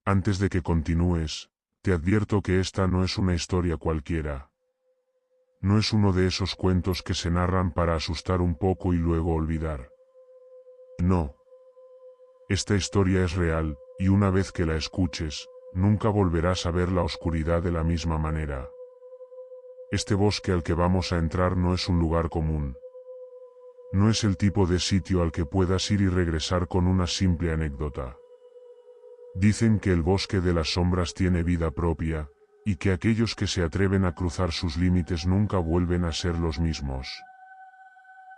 Antes de que continúes, te advierto que esta no es una historia cualquiera. No es uno de esos cuentos que se narran para asustar un poco y luego olvidar. No. Esta historia es real, y una vez que la escuches, nunca volverás a ver la oscuridad de la misma manera. Este bosque al que vamos a entrar no es un lugar común. No es el tipo de sitio al que puedas ir y regresar con una simple anécdota. Dicen que el bosque de las sombras tiene vida propia, y que aquellos que se atreven a cruzar sus límites nunca vuelven a ser los mismos.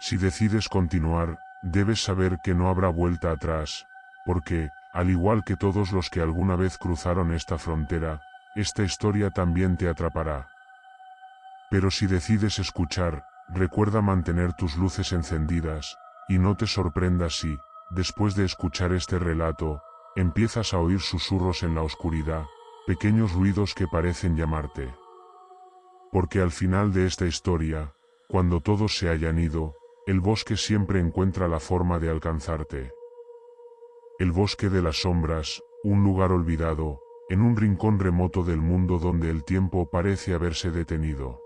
Si decides continuar, debes saber que no habrá vuelta atrás, porque, al igual que todos los que alguna vez cruzaron esta frontera, esta historia también te atrapará. Pero si decides escuchar, recuerda mantener tus luces encendidas, y no te sorprendas si, después de escuchar este relato, empiezas a oír susurros en la oscuridad, pequeños ruidos que parecen llamarte. Porque al final de esta historia, cuando todos se hayan ido, el bosque siempre encuentra la forma de alcanzarte. El bosque de las sombras, un lugar olvidado, en un rincón remoto del mundo donde el tiempo parece haberse detenido.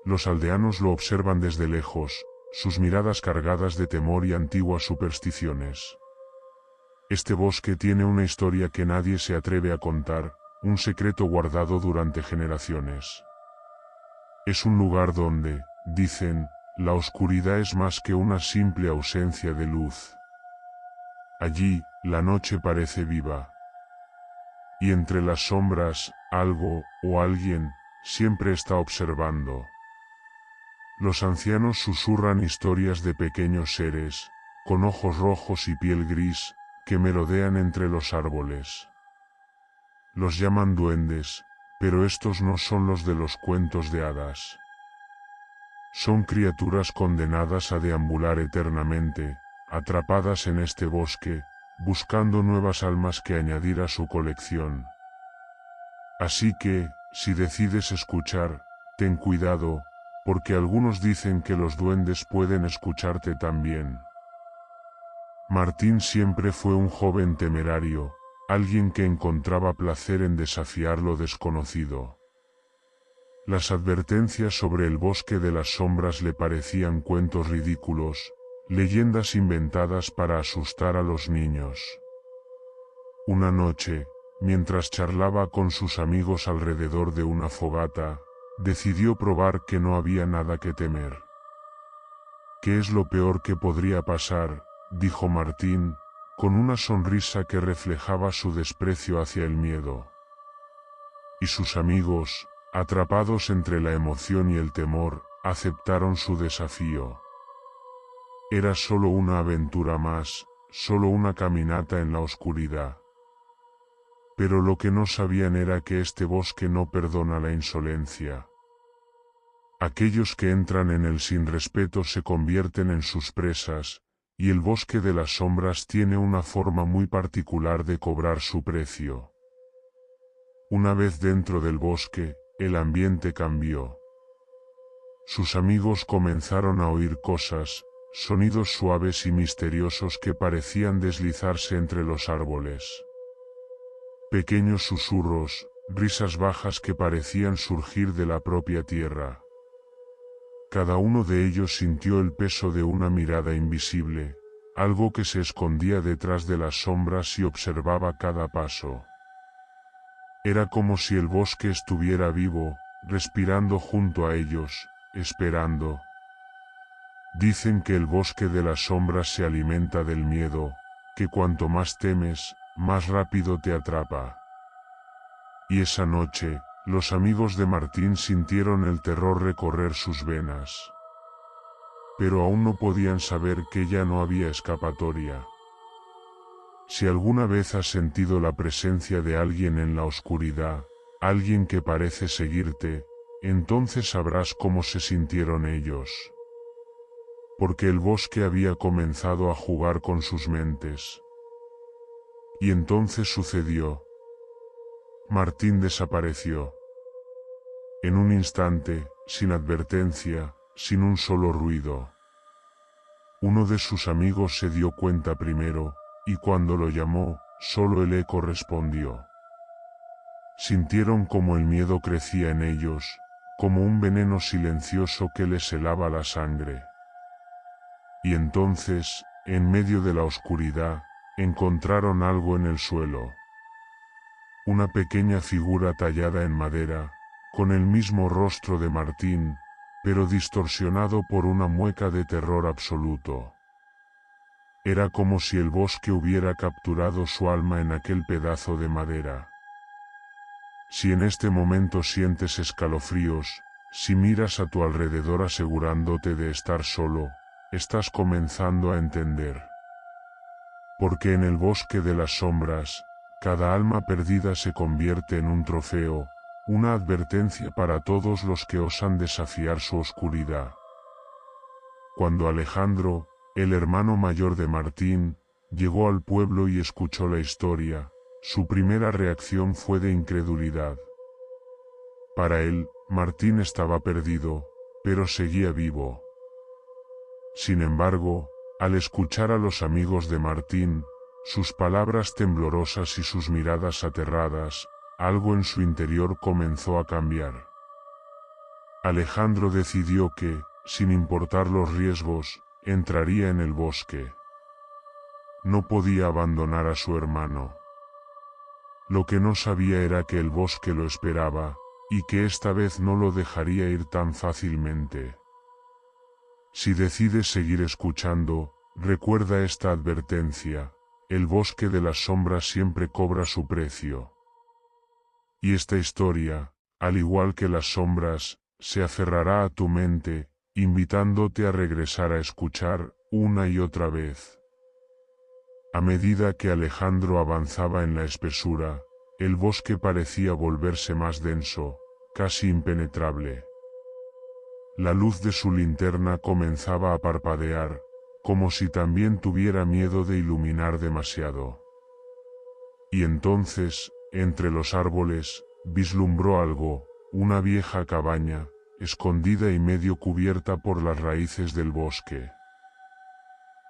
Los aldeanos lo observan desde lejos, sus miradas cargadas de temor y antiguas supersticiones. Este bosque tiene una historia que nadie se atreve a contar, un secreto guardado durante generaciones. Es un lugar donde, dicen, la oscuridad es más que una simple ausencia de luz. Allí, la noche parece viva. Y entre las sombras, algo, o alguien, siempre está observando. Los ancianos susurran historias de pequeños seres, con ojos rojos y piel gris, que merodean entre los árboles. Los llaman duendes, pero estos no son los de los cuentos de hadas. Son criaturas condenadas a deambular eternamente, atrapadas en este bosque, buscando nuevas almas que añadir a su colección. Así que, si decides escuchar, ten cuidado, porque algunos dicen que los duendes pueden escucharte también. Martín siempre fue un joven temerario, alguien que encontraba placer en desafiar lo desconocido. Las advertencias sobre el bosque de las sombras le parecían cuentos ridículos, leyendas inventadas para asustar a los niños. Una noche, mientras charlaba con sus amigos alrededor de una fogata, decidió probar que no había nada que temer. ¿Qué es lo peor que podría pasar?, dijo Martín, con una sonrisa que reflejaba su desprecio hacia el miedo. Y sus amigos, atrapados entre la emoción y el temor, aceptaron su desafío. Era solo una aventura más, solo una caminata en la oscuridad. Pero lo que no sabían era que este bosque no perdona la insolencia. Aquellos que entran en él sin respeto se convierten en sus presas, y el bosque de las sombras tiene una forma muy particular de cobrar su precio. Una vez dentro del bosque, el ambiente cambió. Sus amigos comenzaron a oír cosas, sonidos suaves y misteriosos que parecían deslizarse entre los árboles. Pequeños susurros, risas bajas que parecían surgir de la propia tierra. Cada uno de ellos sintió el peso de una mirada invisible, algo que se escondía detrás de las sombras y observaba cada paso. Era como si el bosque estuviera vivo, respirando junto a ellos, esperando. Dicen que el bosque de las sombras se alimenta del miedo, que cuanto más temes, más rápido te atrapa. Y esa noche, los amigos de Martín sintieron el terror recorrer sus venas. Pero aún no podían saber que ya no había escapatoria. Si alguna vez has sentido la presencia de alguien en la oscuridad, alguien que parece seguirte, entonces sabrás cómo se sintieron ellos. Porque el bosque había comenzado a jugar con sus mentes. Y entonces sucedió. Martín desapareció. En un instante, sin advertencia, sin un solo ruido. Uno de sus amigos se dio cuenta primero, y cuando lo llamó, solo el eco respondió. Sintieron como el miedo crecía en ellos, como un veneno silencioso que les helaba la sangre. Y entonces, en medio de la oscuridad, encontraron algo en el suelo. Una pequeña figura tallada en madera, con el mismo rostro de Martín, pero distorsionado por una mueca de terror absoluto. Era como si el bosque hubiera capturado su alma en aquel pedazo de madera. Si en este momento sientes escalofríos, si miras a tu alrededor asegurándote de estar solo, estás comenzando a entender. Porque en el bosque de las sombras, cada alma perdida se convierte en un trofeo, una advertencia para todos los que osan desafiar su oscuridad. Cuando Alejandro, el hermano mayor de Martín, llegó al pueblo y escuchó la historia, su primera reacción fue de incredulidad. Para él, Martín estaba perdido, pero seguía vivo. Sin embargo, al escuchar a los amigos de Martín, sus palabras temblorosas y sus miradas aterradas, algo en su interior comenzó a cambiar. Alejandro decidió que, sin importar los riesgos, entraría en el bosque. No podía abandonar a su hermano. Lo que no sabía era que el bosque lo esperaba, y que esta vez no lo dejaría ir tan fácilmente. Si decides seguir escuchando, recuerda esta advertencia: el bosque de las sombras siempre cobra su precio. Y esta historia, al igual que las sombras, se aferrará a tu mente, invitándote a regresar a escuchar, una y otra vez. A medida que Alejandro avanzaba en la espesura, el bosque parecía volverse más denso, casi impenetrable. La luz de su linterna comenzaba a parpadear, como si también tuviera miedo de iluminar demasiado. Y entonces, entre los árboles, vislumbró algo, una vieja cabaña, escondida y medio cubierta por las raíces del bosque.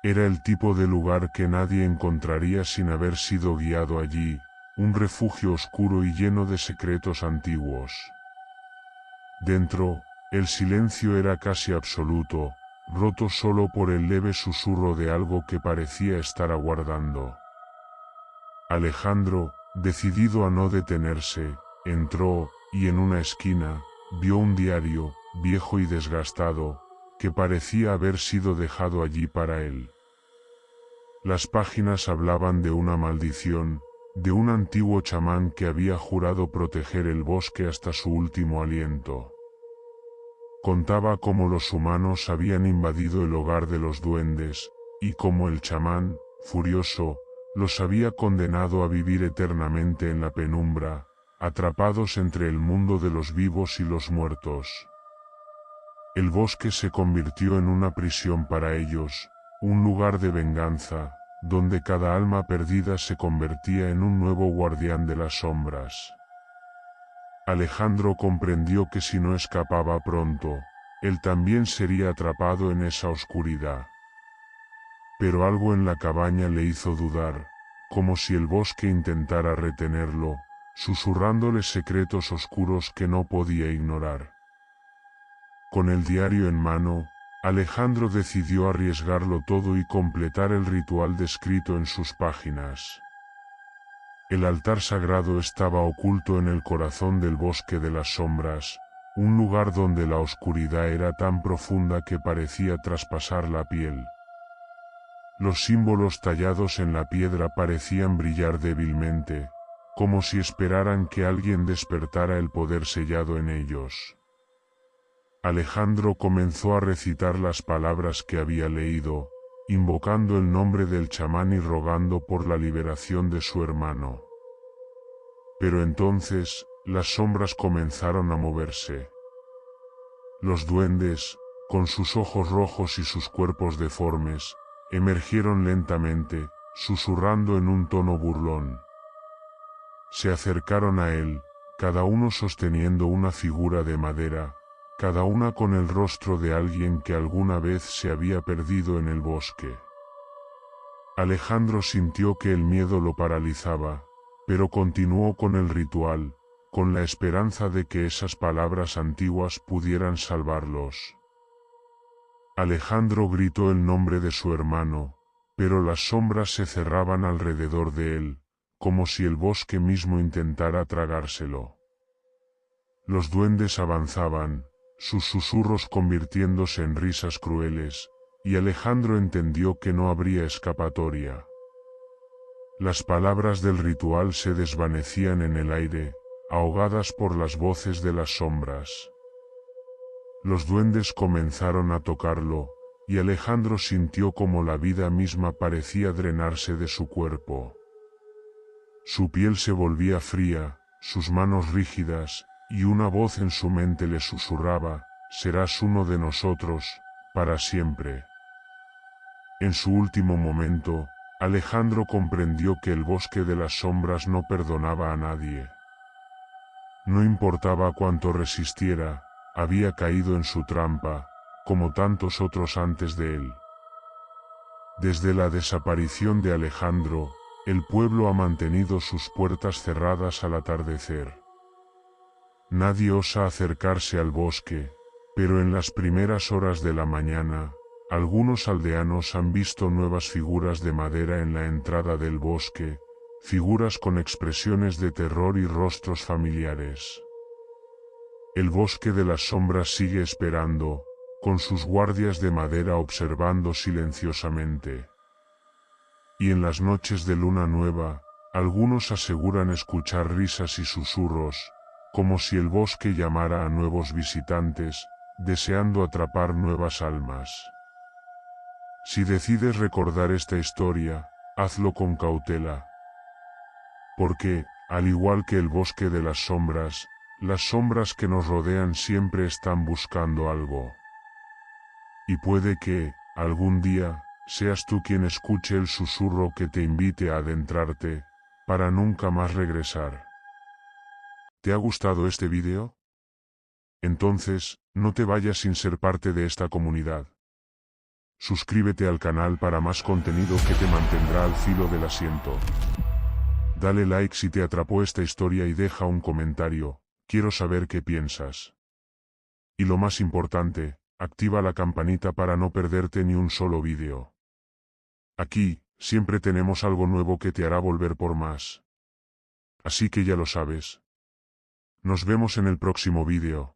Era el tipo de lugar que nadie encontraría sin haber sido guiado allí, un refugio oscuro y lleno de secretos antiguos. Dentro, el silencio era casi absoluto, roto solo por el leve susurro de algo que parecía estar aguardando. Alejandro, decidido a no detenerse, entró, y en una esquina, vio un diario, viejo y desgastado, que parecía haber sido dejado allí para él. Las páginas hablaban de una maldición, de un antiguo chamán que había jurado proteger el bosque hasta su último aliento. Contaba cómo los humanos habían invadido el hogar de los duendes, y cómo el chamán, furioso, los había condenado a vivir eternamente en la penumbra, atrapados entre el mundo de los vivos y los muertos. El bosque se convirtió en una prisión para ellos, un lugar de venganza, donde cada alma perdida se convertía en un nuevo guardián de las sombras. Alejandro comprendió que si no escapaba pronto, él también sería atrapado en esa oscuridad. Pero algo en la cabaña le hizo dudar, como si el bosque intentara retenerlo, susurrándole secretos oscuros que no podía ignorar. Con el diario en mano, Alejandro decidió arriesgarlo todo y completar el ritual descrito en sus páginas. El altar sagrado estaba oculto en el corazón del bosque de las sombras, un lugar donde la oscuridad era tan profunda que parecía traspasar la piel. Los símbolos tallados en la piedra parecían brillar débilmente, como si esperaran que alguien despertara el poder sellado en ellos. Alejandro comenzó a recitar las palabras que había leído, invocando el nombre del chamán y rogando por la liberación de su hermano. Pero entonces, las sombras comenzaron a moverse. Los duendes, con sus ojos rojos y sus cuerpos deformes, emergieron lentamente, susurrando en un tono burlón. Se acercaron a él, cada uno sosteniendo una figura de madera, cada una con el rostro de alguien que alguna vez se había perdido en el bosque. Alejandro sintió que el miedo lo paralizaba, pero continuó con el ritual, con la esperanza de que esas palabras antiguas pudieran salvarlos. Alejandro gritó el nombre de su hermano, pero las sombras se cerraban alrededor de él, como si el bosque mismo intentara tragárselo. Los duendes avanzaban, sus susurros convirtiéndose en risas crueles, y Alejandro entendió que no habría escapatoria. Las palabras del ritual se desvanecían en el aire, ahogadas por las voces de las sombras. Los duendes comenzaron a tocarlo, y Alejandro sintió como la vida misma parecía drenarse de su cuerpo. Su piel se volvía fría, sus manos rígidas, y una voz en su mente le susurraba: «Serás uno de nosotros, para siempre». En su último momento, Alejandro comprendió que el bosque de las sombras no perdonaba a nadie. No importaba cuánto resistiera, había caído en su trampa, como tantos otros antes de él. Desde la desaparición de Alejandro, el pueblo ha mantenido sus puertas cerradas al atardecer. Nadie osa acercarse al bosque, pero en las primeras horas de la mañana, algunos aldeanos han visto nuevas figuras de madera en la entrada del bosque, figuras con expresiones de terror y rostros familiares. El bosque de las sombras sigue esperando, con sus guardias de madera observando silenciosamente. Y en las noches de luna nueva, algunos aseguran escuchar risas y susurros, como si el bosque llamara a nuevos visitantes, deseando atrapar nuevas almas. Si decides recordar esta historia, hazlo con cautela. Porque, al igual que el bosque de las sombras que nos rodean siempre están buscando algo. Y puede que, algún día, seas tú quien escuche el susurro que te invite a adentrarte, para nunca más regresar. ¿Te ha gustado este video? Entonces, no te vayas sin ser parte de esta comunidad. Suscríbete al canal para más contenido que te mantendrá al filo del asiento. Dale like si te atrapó esta historia y deja un comentario, quiero saber qué piensas. Y lo más importante, activa la campanita para no perderte ni un solo vídeo. Aquí, siempre tenemos algo nuevo que te hará volver por más. Así que ya lo sabes. Nos vemos en el próximo vídeo.